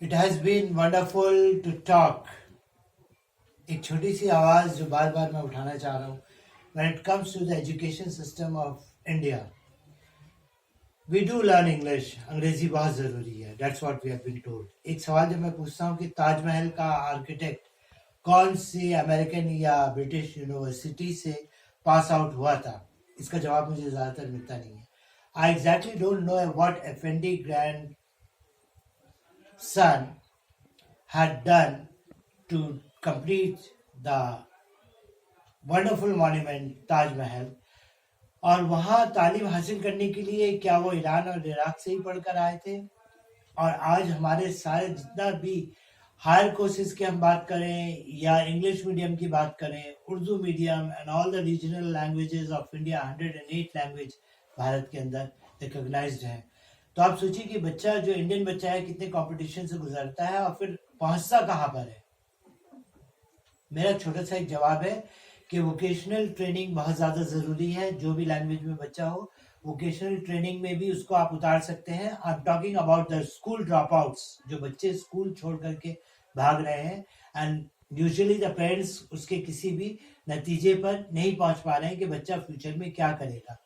It has been wonderful to talk. एक छोटी सी आवाज़ जो बार बार मैं उठाना चाह रहा हूँ when it comes to the education system of India. We do learn English. अंग्रेजी बहुत ज़रूरी है. That's what we have been told. एक सवाल जब मैं पूछता हूँ कि ताजमहल का आर्किटेक्ट कौन सी अमेरिकन या ब्रिटिश यूनिवर्सिटी से पास आउट हुआ था, इसका जवाब मुझे ज़्यादातर मिलता नहीं है. I exactly don't know what Effendi grandson had done to complete the wonderful monument Taj Mahal. और वहाँ तालीम हासिल करने के लिए क्या वो ईरान और इराक से ही पढ़कर आए थे? और आज हमारे सारे जितना भी हायर कोर्सेज की हम बात करें या इंग्लिश मीडियम की बात करें, Urdu medium and all the regional languages of India, 108 language Bharat के अंदर रिकॉग्नाइज्ड है. तो आप सोचिए कि बच्चा जो इंडियन बच्चा है कितने कंपटीशन से गुजरता है और फिर पहुंचता कहाँ पर है. मेरा छोटा सा एक जवाब है कि वोकेशनल ट्रेनिंग बहुत ज़्यादा ज़रूरी है. जो भी लैंग्वेज में बच्चा हो, वोकेशनल ट्रेनिंग में भी उसको आप उतार सकते हैं. आई am talking about the school drop outs, जो बच्चे स्कूल छोड़ करके भाग रहे हैं एंड यूजुअली द पेरेंट्स उसके किसी भी नतीजे पर नहीं पहुंच पा रहे हैं कि बच्चा फ्यूचर में क्या करेगा.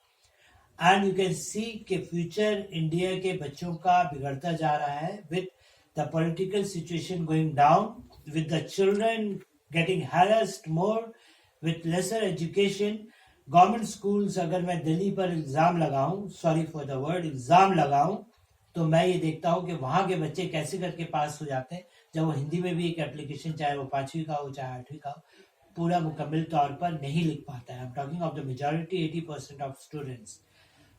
एंड यू कैन सी कि फ्यूचर इंडिया के बच्चों का बिगड़ता जा रहा है with the political situation going down, with the children getting harassed more with lesser education. Government schools, अगर मैं दिल्ली पर इल्ज़ाम लगाऊं, सॉरी फॉर द वर्ड इल्ज़ाम लगाऊं, तो मैं ये देखता हूं कि वहां के बच्चे कैसे करके पास हो जाते हैं जब वो हिंदी में भी एक एप्लीकेशन, चाहे वो 5वीं का हो चाहे 8वीं का हो, पूरा मुकम्मल तौर पर नहीं लिख पाता है. I am talking of the majority, 80% of students.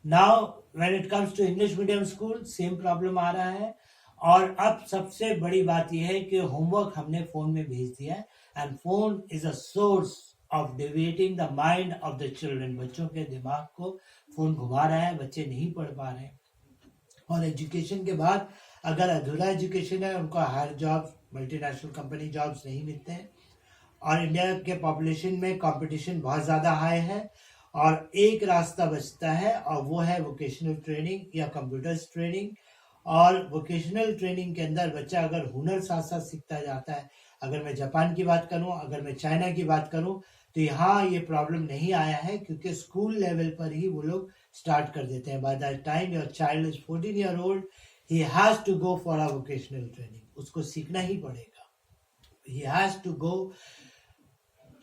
Now when it comes to English medium school, same problem आ रहा है. और अब सबसे बड़ी बात यह है कि होमवर्क हमने फोन में भेज दिया है and phone is a source of deviating the mind of the children. बच्चों के दिमाग को फोन घुमा रहा है, बच्चे नहीं पढ़ पा रहे हैं. और एजुकेशन के बाद अगर अधूरा एजुकेशन है, उनको higher jobs, multinational company jobs नहीं मिलते हैं. और इंडिया के पॉपुलेशन में कंपटीशन बहुत ज़्यादा हाई है और एक रास्ता बचता है और वो है वोकेशनल ट्रेनिंग या कंप्यूटर्स ट्रेनिंग. और वोकेशनल ट्रेनिंग के अंदर बच्चा अगर हुनर साथ साथ सीखता जाता है, अगर मैं जापान की बात करूं, अगर मैं चाइना की बात करूं, तो यहाँ ये प्रॉब्लम नहीं आया है क्योंकि स्कूल लेवल पर ही वो लोग स्टार्ट कर देते हैं. By the time your child is 14 year old, he has to go for a vocational training. उसको सीखना ही पड़ेगा. He has to go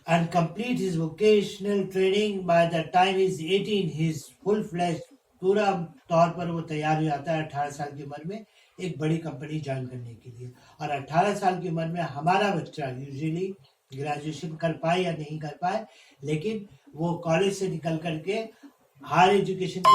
and complete his vocational training. By the time he is 18, he is full-fledged, पूरा तौर पर वो तैयार हो जाता है 18 साल की उम्र में एक बड़ी कंपनी ज्वाइन करने के लिए. और 18 साल की उम्र में हमारा बच्चा यूजुअली ग्रेजुएशन कर पाए या नहीं कर पाए, लेकिन वो कॉलेज से निकल करके हायर एजुकेशन की